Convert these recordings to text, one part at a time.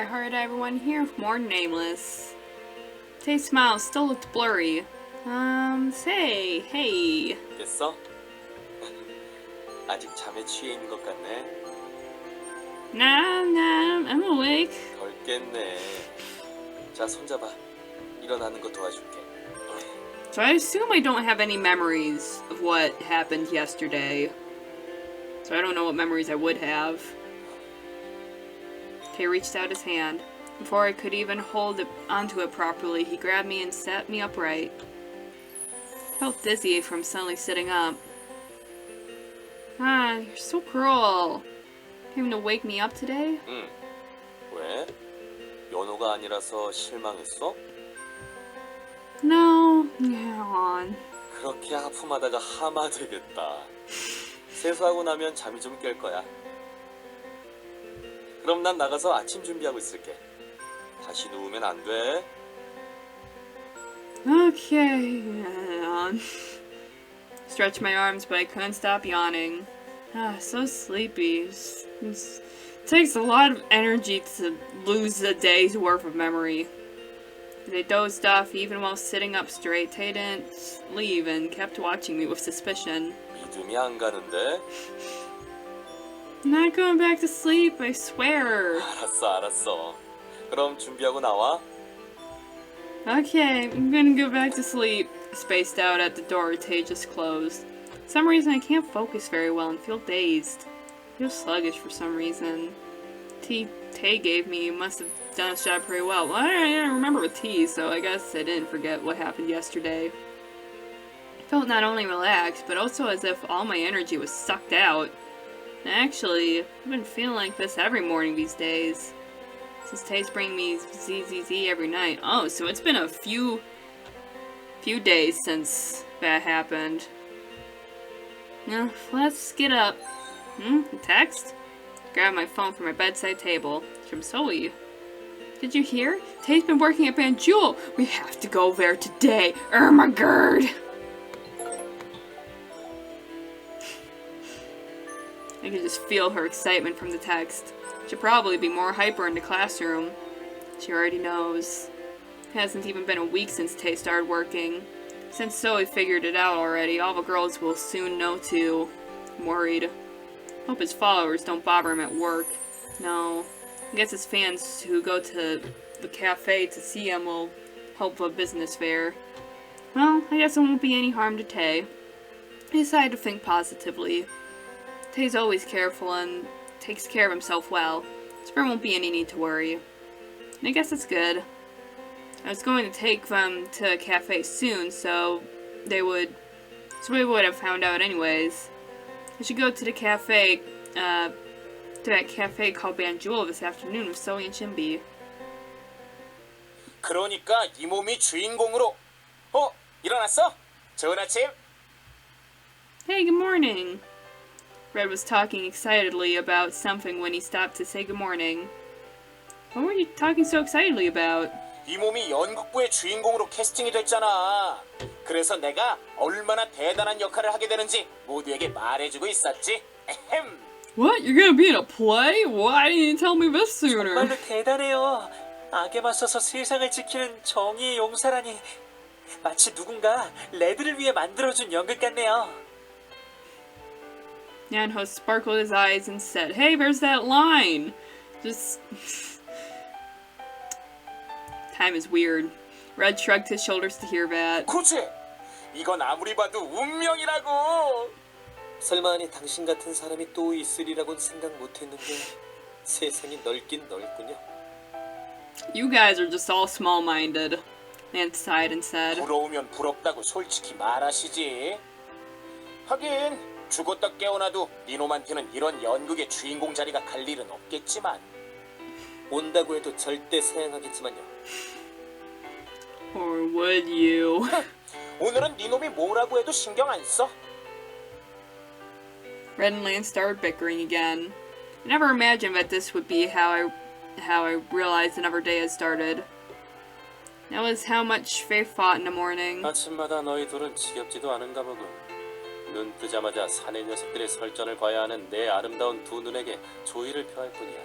IHeartEveryone here with more Nameless. Tay's smile still looked blurry. Say, hey. 됐어? 아직 잠에 취해 있는 것 같네. Nah, I'm awake. 덜 깼네. 자, 손잡아. 일어나는 거 도와줄게. So I assume I don't have any memories of what happened yesterday. So I don't know what memories I would have. Tay reached out his hand. Before I could even hold onto it properly, he grabbed me and sat me upright. I felt dizzy from suddenly sitting up. You're so cruel. Having to wake me up today? 응. 왜? 연호가 아니라서 실망했어? No, hang on. 그렇게 하품하다가 하마 되겠다. 세수하고 나면 잠이 좀 깰 거야. 그럼 난 나가서 아침 준비하고 있을게. 다시 누우면 안 돼. Okay, Stretched my arms, but I couldn't stop yawning. So sleepy. It takes a lot of energy to lose a day's worth of memory. They dozed off even while sitting up straight. Tay didn't leave and kept watching me with suspicion. 믿음이 안 가는데? I'm not going back to sleep, I swear. 알았어. 그럼 준비하고 나와. Okay, I'm gonna go back to sleep. Spaced out at the door, Tay just closed. For some reason, I can't focus very well and feel dazed. I feel sluggish for some reason. Tea Tay gave me must have done its job pretty well. Well, I don't remember with tea, so I guess I didn't forget what happened yesterday. I felt not only relaxed, but also as if all my energy was sucked out. And actually, I've been feeling like this every morning these days. Since Tay's bringing me ZZZ every night. Oh, so it's been a few days since that happened. Now, let's get up. A text? Grabbed my phone from my bedside table. It's from Zoe. Did you hear? Tay's been working at Banjul. We have to go there today. My god! I could just feel her excitement from the text. She'll probably be more hyper in the classroom. She already knows. It hasn't even been a week since Tay started working. Since Zoe figured it out already, all the girls will soon know too. I'm worried. Hope his followers don't bother him at work. No. I guess his fans who go to the cafe to see him will help a business fair. Well, I guess it won't be any harm to Tay. I decided to think positively. Tay's always careful and takes care of himself well, so there won't be any need to worry. And I guess it's good. I was going to take them to a cafe soon, so we would have found out anyways. I should go to the cafe, to that cafe called Banjul this afternoon with Zoe and Shinbi. 그러니까 이 몸이 주인공으로. 일어났어? 좋은 아침. Hey, good morning. Red was talking excitedly about something when he stopped to say good morning. What were you talking so excitedly about? 이 몸이 연극부의 주인공으로 캐스팅이 됐잖아. 그래서 내가 얼마나 대단한 역할을 하게 되는지 모두에게 말해주고 있었지. What? You're gonna be in a play? Why didn't you tell me this sooner? 정말로 대단해요. 악에 맞서서 세상을 지키는 정의의 용사라니. 마치 누군가 레드를 위해 만들어준 연극 같네요. Nanho sparkled his eyes and said, "Hey, there's that line!" Just... Time is weird. Red shrugged his shoulders to hear that. 그렇지. 이건 아무리 봐도 운명이라고. 설마 아니 당신 같은 사람이 또 있으리라고는 생각 못했는데 세상이 넓긴 넓군요. You guys are just all small-minded. Nan sighed and said. 부러우면 부럽다고 솔직히 말하시지. 하긴 죽었다 깨어나도 니놈한테는 이런 연극의 주인공 자리가 갈 일은 없겠지만. 온다고 해도 절대 사양하겠지만요. Or would you? 오늘은 니놈이 뭐라고 해도 신경 안 써. Red and Lance started bickering again. I never imagined that this would be how I realized another day had started. That was how much they fought in the morning. 아침마다 너희 둘은 지겹지도 않은가 보군. 눈 뜨자마자 사내 녀석들의 설전을 봐야 하는 내 아름다운 두 눈에게 조의를 표할 뿐이야.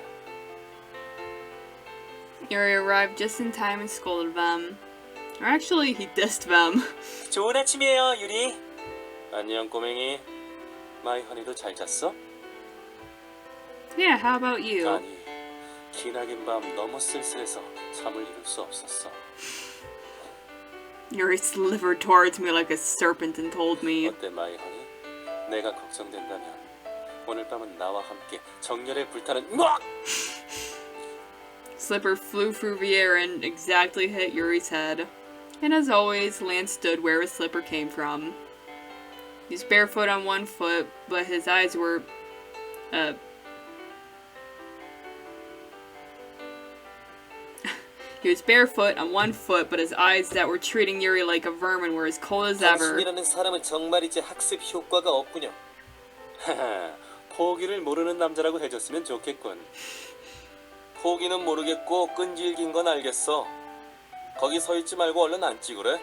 Yuri arrived just in time and scolded them. Or actually, he dissed them. 좋은 아침이에요, 유리. 안녕 꼬맹이. 마이 허니도 잘 잤어? Yeah, how about you? 아니, 기나긴 밤 너무 쓸쓸해서 잠을 이룰 수 없었어. Yuri slithered towards me like a serpent and told me. 어때 마이 허니? 내가 걱정된다면 오늘 밤은 나와 함께 정열에 불타는 으악! Slipper flew through the air and exactly hit Yuri's head. And as always, Lance stood where his slipper came from. He was barefoot on one foot, but his eyes were, He was barefoot on one foot, but his eyes that were treating Yuri like a vermin were as cold as ever. 당신이라는 사람은 정말이지 학습 효과가 없군요. 하하, 포기를 모르는 남자라고 해줬으면 좋겠군. 포기는 모르겠고 끈질긴 건 알겠어. 거기 서 있지 말고 얼른 앉지 그래.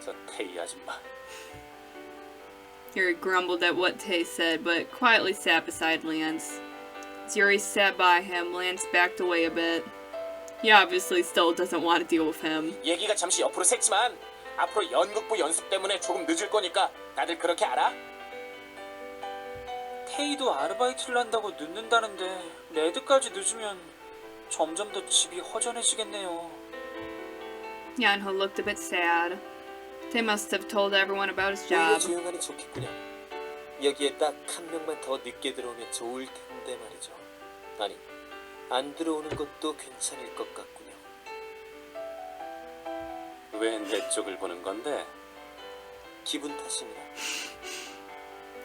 저 테이 아줌마. Yuri grumbled at what Tay said, but quietly sat beside Lance. As Yuri sat by him, Lance backed away a bit. He obviously still doesn't want to deal with him. 얘기가 잠시 옆으로 샜지만 앞으로 연극부 연습 때문에 조금 늦을 거니까 다들 그렇게 알아? 테이도 아르바이트를 한다고 늦는다는데 레드까지 늦으면 점점 더 집이 허전해지겠네요. Yanho looked a bit sad. Tay must have told everyone about his 오히려 job. 조용하니 좋겠군요. 여기에 딱 한 명만 더 늦게 들어오면 좋을 텐데 말이죠. 아니, 안 들어오는 것도 괜찮을 것 같군요. 왜 내 쪽을 보는 건데? 기분 탓입니다.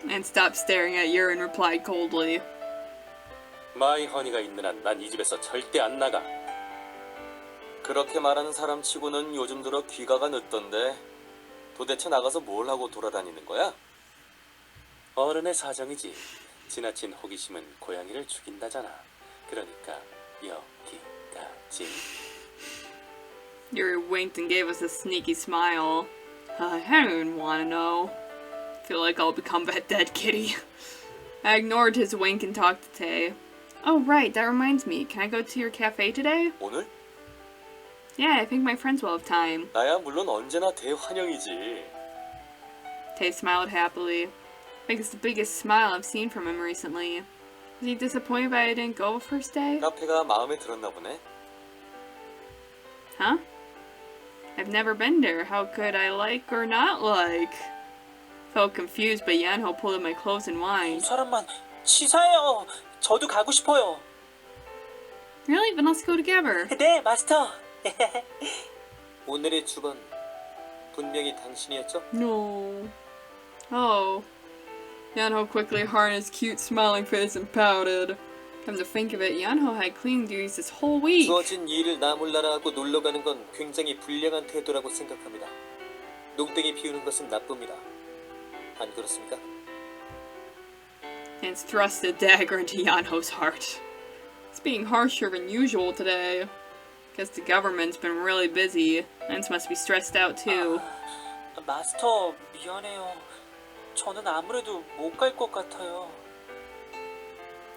And stopped staring at Yuri and replied coldly. 마이 허니가 있는 한 난 이 집에서 절대 안 나가. 그렇게 말하는 사람 치고는 요즘 들어 귀가가 늦던데 도대체 나가서 뭘 하고 돌아다니는 거야? 어른의 사정이지. 지나친 호기심은 고양이를 죽인다잖아. 그러니까 여기까지. Yuri winked and gave us a sneaky smile. I don't even want to know. Feel like I'll become that dead kitty. I ignored his wink and talked to Tay. Oh right, that reminds me. Can I go to your cafe today? 오늘? Yeah, I think my friends will have time. 나야 물론 언제나 대환영이지. Tay smiled happily. I think it's the biggest smile I've seen from him recently. Was he disappointed that I didn't go the first day? 카페가 마음에 들었나 보네. Huh? I've never been there. How could I like or not like? Felt confused, but Yanho pulled at my clothes and 이 whined. 사람만 치사해요. 저도 가고 싶어요. Really? Then let's go together. 네, 마스터. 오늘의 주번 분명히 당신이었죠? No. Oh. Yanho quickly harnessed his cute smiling face and pouted. Come to think of it, Yanho had cleaning duties this whole week. 주어진 일을 나 몰라라 하고 놀러 가는 건 굉장히 불량한 태도라고 생각합니다. 농땡이 피우는 것은 나쁩니다. 안 그렇습니까? And thrust a dagger into Yanho's heart. It's being harsher than usual today. Guess the government's been really busy. Lance must be stressed out too. 마스터, 미안해요. 저는 아무래도 못 갈 것 같아요.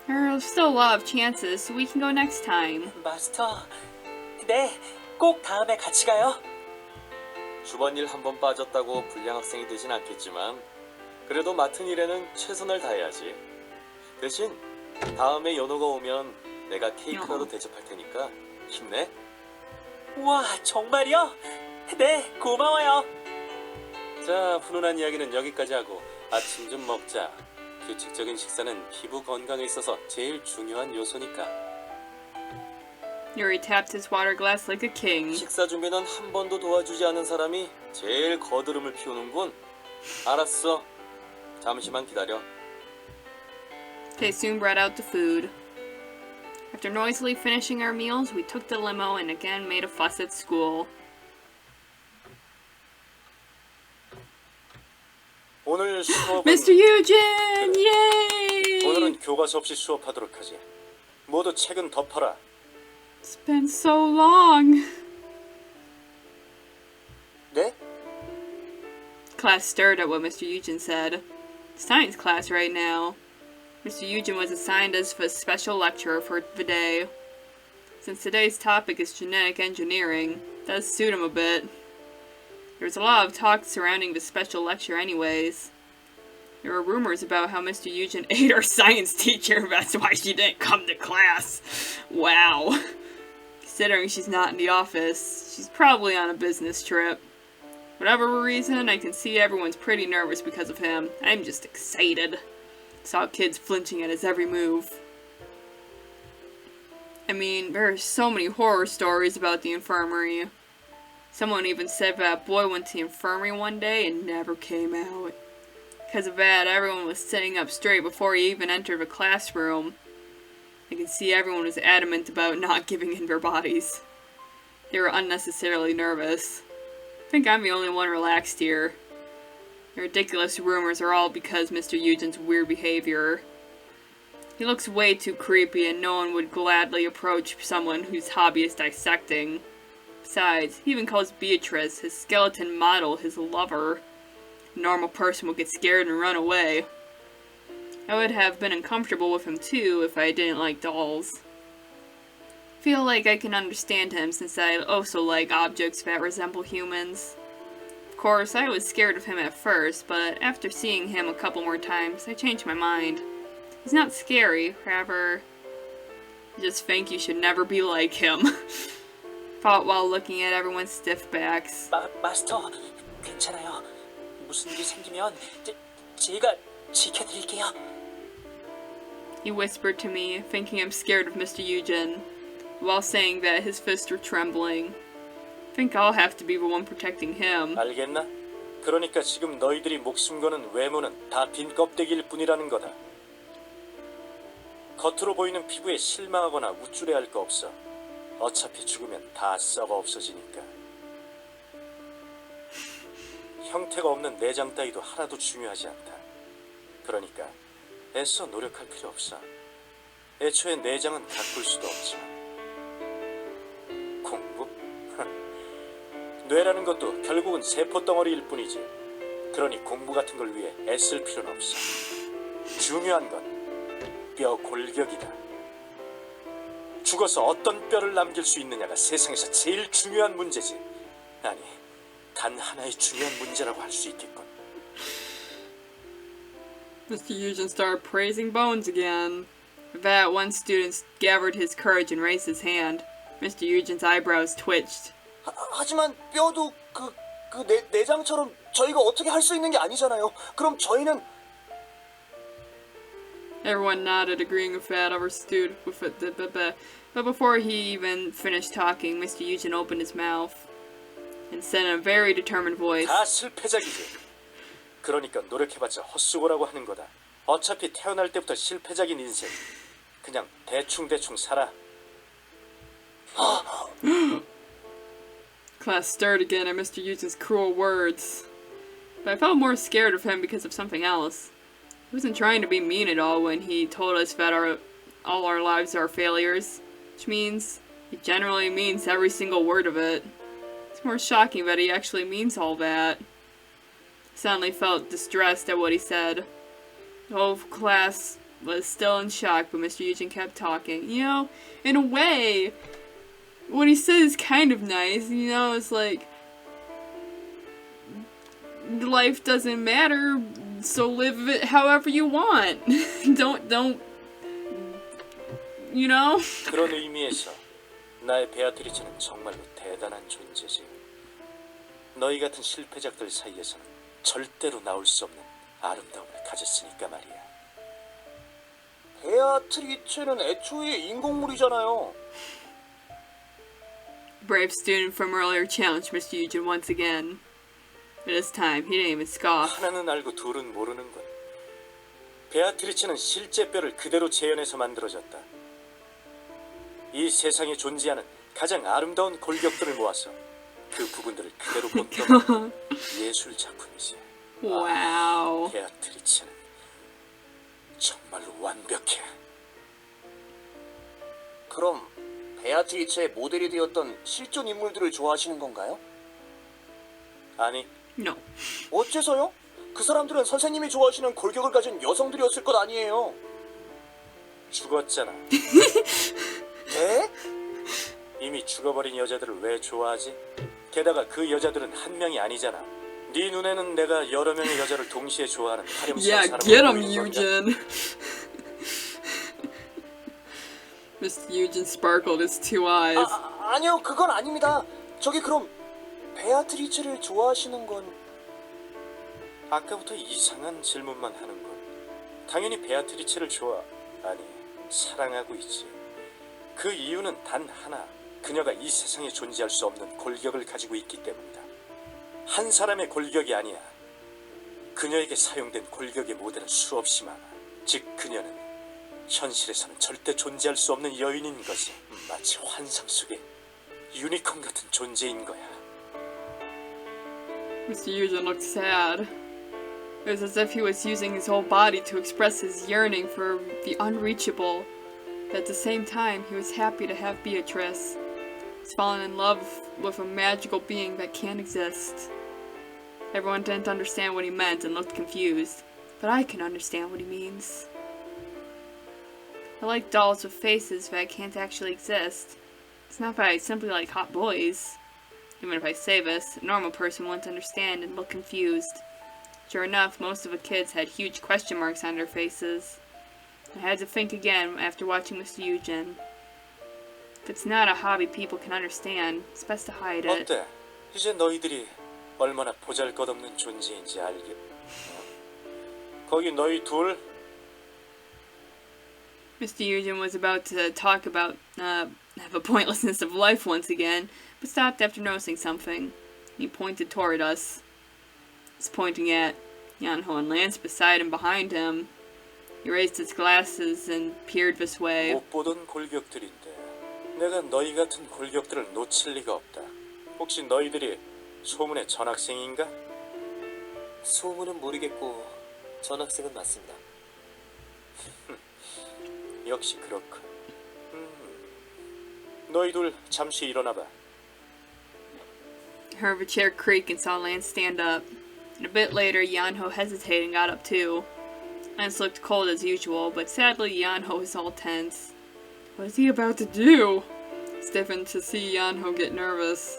There's still a lot of chances, so we can go next time. 마스터, 네, 꼭 다음에 같이 가요. 주번 일 한 번 빠졌다고 불량 학생이 되진 않겠지만 그래도 맡은 일에는 최선을 다해야지. 대신 다음에 연호가 오면 내가 케이크라도 대접할 테니까 힘내. 우와, 정말요? 네, 고마워요. 자, 훈훈한 이야기는 여기까지 하고 아침 좀 먹자. 규칙적인 식사는 피부 건강에 있어서 제일 중요한 요소니까. Yuri tapped his water glass like a king. 식사 준비는 한 번도 도와주지 않은 사람이 제일 거드름을 피우는군. 알았어. 잠시만 기다려. They soon brought out the food. After noisily finishing our meals, we took the limo and again made a fuss at school. 오늘 수업은 Mr. Eugene! Yay! 오늘은 교과서 없이 수업하도록 하지. 모두 책은 덮어라. It's been so long. 네? Class stirred at what Mr. Eugene said. Science class right now. Mr. Eugen was assigned as the special lecturer for the day. Since today's topic is genetic engineering, it does suit him a bit. There was a lot of talk surrounding the special lecture anyways. There were rumors about how Mr. Eugen ate our science teacher, that's why she didn't come to class. Wow. Considering she's not in the office, she's probably on a business trip. Whatever reason, I can see everyone's pretty nervous because of him. I'm just excited. Saw kids flinching at his every move. I mean, there are so many horror stories about the infirmary. Someone even said that a boy went to the infirmary one day and never came out. Because of that, everyone was sitting up straight before he even entered the classroom. I can see everyone was adamant about not giving in their bodies. They were unnecessarily nervous. I think I'm the only one relaxed here. The ridiculous rumors are all because Mr. Eugen's weird behavior. He looks way too creepy and no one would gladly approach someone whose hobby is dissecting. Besides, he even calls Beatrice, his skeleton model, his lover. A normal person would get scared and run away. I would have been uncomfortable with him too if I didn't like dolls. I feel like I can understand him since I also like objects that resemble humans. Of course, I was scared of him at first, but after seeing him a couple more times, I changed my mind. He's not scary, however, I just think you should never be like him. Thought while looking at everyone's stiff backs. 마스터, 괜찮아요. 무슨 일이 생기면 제가 지켜드릴게요. He whispered to me, thinking I'm scared of Mr. Eugen, while saying that his fists were trembling. I think I'll have to be the one protecting him. 알겠나? 그러니까 지금 너희들이 목숨 거는 외모는 다 빈 껍데기일 뿐이라는 거다. 겉으로 보이는 피부에 실망하거나 우쭐해할 거 없어. 어차피 죽으면 다 썩어 없어지니까. 형태가 없는 내장 따위도 하나도 중요하지 않다. 그러니까 애써 노력할 필요 없어. 애초에 내장은 가꿀 수도 없지만. 공부? 뇌라는 것도 결국은 세포 덩어리일 뿐이지. 그러니 공부 같은 걸 위해 애쓸 필요는 없어. 중요한 건 뼈 골격이다. 죽어서 어떤 뼈를 남길 수 있느냐가 세상에서 제일 중요한 문제지. 아니, 단 하나의 중요한 문제라고 할 수 있겠군. Mr. Eugen started praising bones again. With that, one student gathered his courage and raised his hand. Mr. Eugen's eyebrows twitched. 하지만 뼈도 내장처럼 저희가 어떻게 할 수 있는 게 아니잖아요. 그럼 저희는 Everyone nodded, agreeing with that other student. But before he even finished talking, Mr. Eugen opened his mouth and said in a very determined voice, 다 실패작이지. 그러니까 노력해봤자 헛수고라고 하는 거다. 어차피 태어날 때부터 실패작인 인생. 그냥 대충대충 살아. Class stirred again at Mr. Eugen's cruel words. But I felt more scared of him because of something else. He wasn't trying to be mean at all when he told us that all our lives are failures, which means he generally means every single word of it. It's more shocking that he actually means all that. I suddenly felt distressed at what he said. The whole class was still in shock, but Mr. Eugen kept talking. You know, in a way, what he said is kind of nice. You know, it's like, life doesn't matter, so live it however you want. don't, you know? 그런 의미에서 나의 베아트리체는 정말로 대단한 존재지. 너희 같은 실패작들 사이에서는 절대로 나올 수 없는 아름다움을 가졌으니까 말이야. 베아트리체는 애초에 인공물이잖아요. Brave student from earlier challenged Mr. Eugen once again. But this time, he didn't even scoff. 하나는 알고 둘은 모르는군. 베아트리체는 실제 뼈를 그대로 재현해서 만들어졌다. 이 세상에 존재하는 가장 아름다운 골격들을 모아서 그 부분들을 그대로 본떠 예술 작품이지. Wow. 베아트리체는 정말로 완벽해. 그럼 베아트리체의 모델이 되었던 실존 인물들을 좋아하시는 건가요? 아니, No. 어째서요? 그 사람들은 선생님이 좋아하시는 골격을 가진 여성들이었을 것 아니에요. 죽었잖아. 네? 이미 죽어버린 여자들을 왜 좋아하지? 게다가 그 여자들은 한 명이 아니잖아. 네 눈에는 내가 여러 명의 여자를 동시에 좋아하는 파렴치한 Yeah, 사람으로 get him, 보이는 건가? Eugen. Mr. Eugen sparkled his two eyes. 아니요, 그건 아닙니다. 저기 그럼 베아트리체를 좋아하시는 건 아까부터 이상한 질문만 하는군. 당연히 베아트리체를 아니, 사랑하고 있지. 그 이유는 단 하나. 그녀가 이 세상에 존재할 수 없는 골격을 가지고 있기 때문이다. 한 사람의 골격이 아니야. 그녀에게 사용된 골격의 모델은 수없이 많아. 즉 그녀는 현실에서는 절대 존재할 수 없는 여인인 거지. 마치 환상 속의 유니콘 같은 존재인 거야. Mr. Eugen looked sad. It was as if he was using his whole body to express his yearning for the unreachable. But at the same time, he was happy to have Beatrice. He's fallen in love with a magical being that can't exist. Everyone didn't understand what he meant and looked confused, but I can understand what he means. I like dolls with faces that can't actually exist. It's not that I simply like hot boys. Even if I say this, a normal person wouldn't understand and look confused. Sure enough, most of the kids had huge question marks on their faces. I had to think again after watching Mr. Eugen. If it's not a hobby people can understand, it's best to hide it. 어때? 이제 너희들이 얼마나 보잘것없는 존재인지 알겠... 거기 너희 둘... Mr. Eugen was about to talk about the pointlessness of life once again, but stopped after noticing something. He pointed toward us. He's pointing at Yanho and Lance beside and behind him. He raised his glasses and peered this way. 못 보던 골격들인데 내가 너희 같은 골격들을 놓칠 리가 없다. 혹시 너희들이 소문의 전학생인가? 소문은 모르겠고 전학생은 맞습니다. 역시 그렇군. 너희 둘 잠시 일어나봐. Heard the chair creak and saw Lance stand up. And a bit later, Yanho hesitated and got up too. Lance looked cold as usual, but sadly Yanho was all tense. What is he about to do? Stiffened to see Yanho get nervous.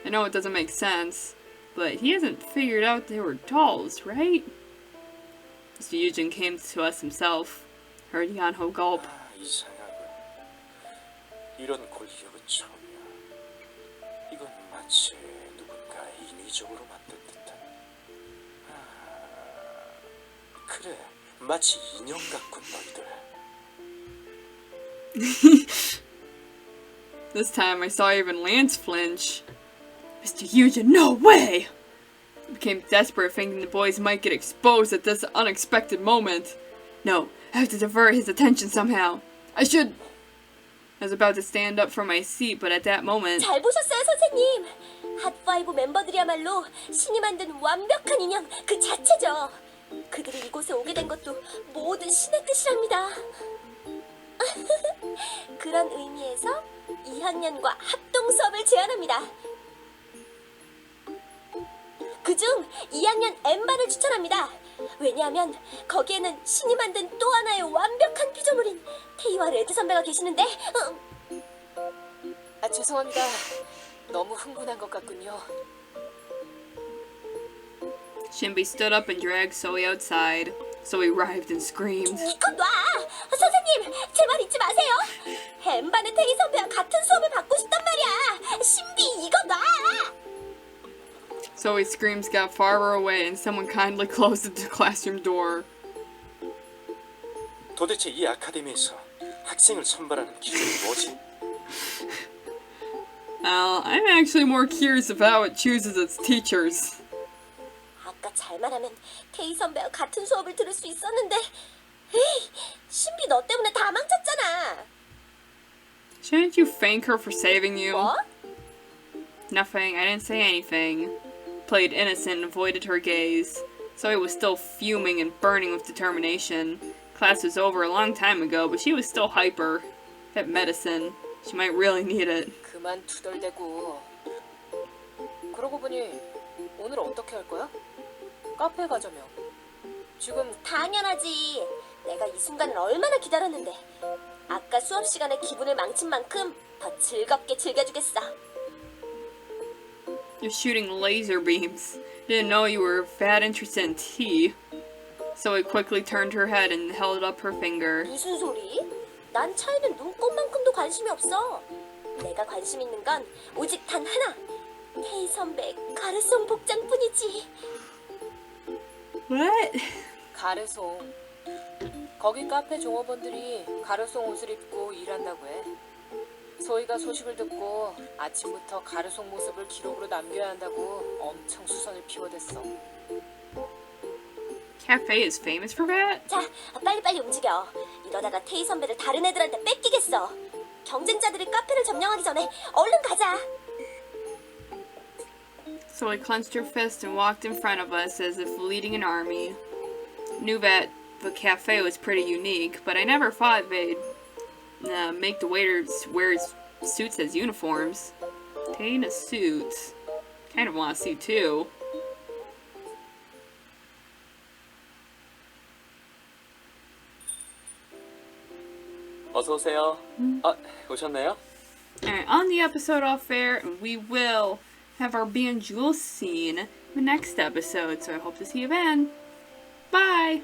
I know it doesn't make sense, but he hasn't figured out they were dolls, right? Mr. Eugen came to us himself. Heard Yanho gulp. 이상하군. 이런 골격은 처음이야. 이건 마치 누군가 인위적으로 만든 듯한. 그래, 마치 인형 같군 너희들. This time I saw even Lance flinch. Mr. Eugen, no way! I became desperate, thinking the boys might get exposed at this unexpected moment. No, I have to divert his attention somehow. I was about to stand up from my seat, but at that moment... 잘 보셨어요, 선생님? 핫5 멤버들이야말로 신이 만든 완벽한 인형 그 자체죠. 그들이 이곳에 오게 된 것도 모든 신의 뜻이랍니다. 그런 의미에서 2학년과 합동 수업을 제안합니다. 그중 2학년 M반을 추천합니다. 왜냐하면 거기에는 신이 만든 또 하나의 완벽한 피조물인 테이와 레드 선배가 계시는데 죄송합니다. 너무 흥분한 것 같군요. Shinbi stood up and dragged Zoe outside. Zoe writhed and screamed. 이거 놔! 선생님, 제 말 잊지 마세요. M반의 테이 선배와 같은 수업을 받고 싶단 말이야. 신비, 이거 놔! Zoe's screams got farther away and someone kindly closed the classroom door. 도대체 이 아카데미에서 학생을 선발하는 기준이 뭐지? Well, I'm actually more curious of how it chooses its teachers. 아까 잘만 하면 테이 선배와 같은 수업을 들을 수 있었는데 에이, 신비 너 때문에 다 망쳤잖아. Shouldn't you thank her for saving you? 뭐? Nothing, I didn't say anything. Played innocent and avoided her gaze. Zoe was still fuming and burning with determination. Class was over a long time ago, but she was still hyper. That medicine. She might really need it. 그만 투덜대고. 그러고 보니 오늘 어떻게 할 거야? 카페 가자며. 지금 당연하지. 내가 이 순간을 얼마나 기다렸는데. 아까 수업 시간에 기분을 망친 만큼 더 즐겁게 즐겨주겠어. You're shooting laser beams. Didn't know you were that interested in tea. Zoe quickly turned her head and held up her finger. 무슨 소리? 난 차에는 눈꽃만큼도 관심이 없어. 내가 관심 있는 건 오직 단 하나. 테이 선배 가르송 복장뿐이지. What? 가르송. 거기 카페 종업원들이 가르송 옷을 입고 일한다고 해. 소희가 소식을 듣고 아침부터 가르송 모습을 기록으로 남겨야 한다고 엄청 수선을 피워댔어. Cafe is famous for that? 자, 빨리빨리 움직여. 이러다가 테이 선배를 다른 애들한테 뺏기겠어. 경쟁자들이 카페를 점령하기 전에 얼른 가자. Zoe clenched her fist and walked in front of us as if leading an army. Knew that the cafe was pretty unique, but I never thought they'd make the waiters wear suits as uniforms. Tay in a suit. Kind of want to see too. 어서 오세요. 아, 오셨나요? Alright, on the episode off air, we will have our Banjul scene in the next episode, so I hope to see you then. Bye!